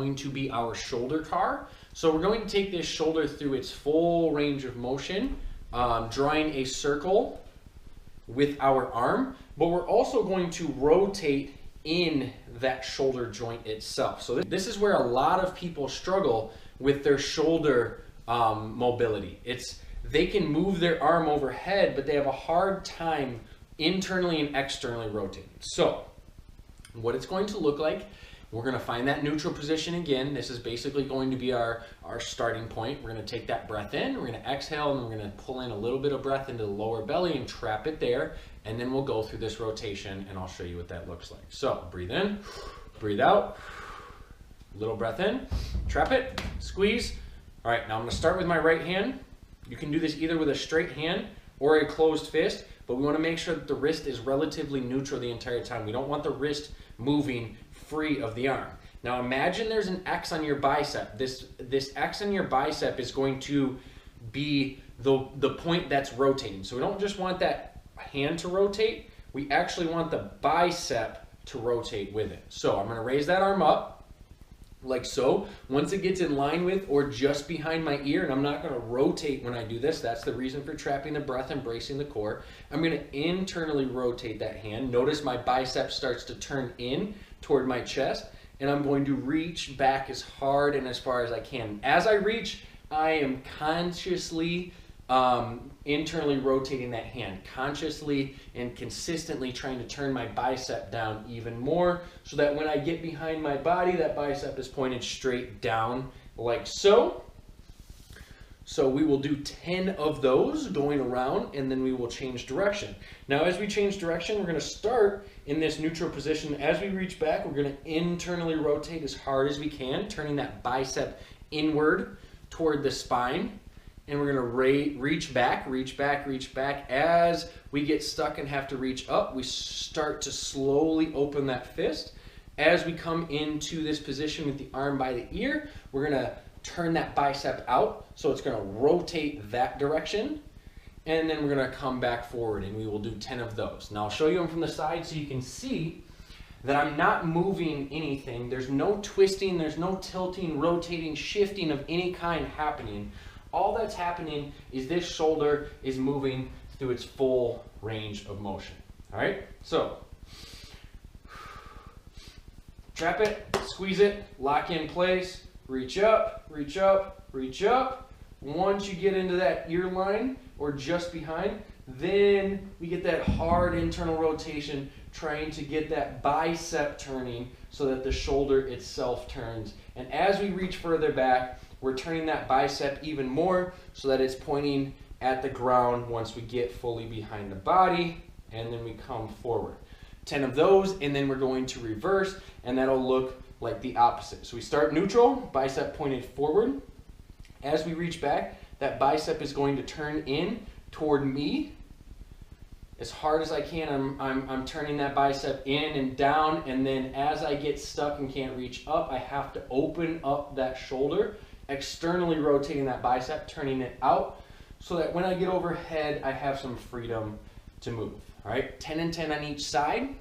going to be our shoulder car. So we're going to take this shoulder through its full range of motion, drawing a circle with our arm, but we're also going to rotate in that shoulder joint itself. So this is where a lot of people struggle with their shoulder mobility. They can move their arm overhead, but they have a hard time internally and externally rotating. So what it's going to look like, we're going to find that neutral position again. This is basically going to be our starting point. We're going to take that breath in, we're going to exhale, and we're going to pull in a little bit of breath into the lower belly and trap it there. And then we'll go through this rotation and I'll show you what that looks like. So breathe in, breathe out, little breath in, trap it, squeeze. All right, now I'm going to start with my right hand. You can do this either with a straight hand or a closed fist, but we want to make sure that the wrist is relatively neutral the entire time. We don't want the wrist moving free of the arm. Now imagine there's an X on your bicep. This X on your bicep is going to be the point that's rotating. So we don't just want that hand to rotate, we actually want the bicep to rotate with it. So I'm going to raise that arm up like so. Once it gets in line with or just behind my ear, and I'm not going to rotate when I do this, that's the reason for trapping the breath and bracing the core. I'm going to internally rotate that hand. Notice my bicep starts to turn in toward my chest, and I'm going to reach back as hard and as far as I can. As I reach, I am consciously internally rotating that hand, consciously and consistently trying to turn my bicep down even more so that when I get behind my body, that bicep is pointed straight down like so. So we will do 10 of those going around, and then we will change direction. Now as we change direction, we're going to start in this neutral position. As we reach back, we're going to internally rotate as hard as we can, turning that bicep inward toward the spine. And we're going to reach back, reach back, reach back. As we get stuck and have to reach up, we start to slowly open that fist. As we come into this position with the arm by the ear, we're going to turn that bicep out. So it's going to rotate that direction. And then we're going to come back forward, and we will do 10 of those. Now I'll show you them from the side so you can see that I'm not moving anything. There's no twisting, there's no tilting, rotating, shifting of any kind happening. All that's happening is this shoulder is moving through its full range of motion. All right, so trap it, squeeze it, lock in place, reach up, reach up, reach up. Once you get into that ear line or just behind, then we get that hard internal rotation, trying to get that bicep turning so that the shoulder itself turns. And as we reach further back, we're turning that bicep even more so that it's pointing at the ground once we get fully behind the body, and then we come forward. 10 of those, and then we're going to reverse, and that'll look like the opposite. So we start neutral, bicep pointed forward. As we reach back, that bicep is going to turn in toward me. As hard as I can, I'm turning that bicep in and down, and then as I get stuck and can't reach up, I have to open up that shoulder, externally rotating that bicep, turning it out, so that when I get overhead, I have some freedom to move. All right, 10 and 10 on each side.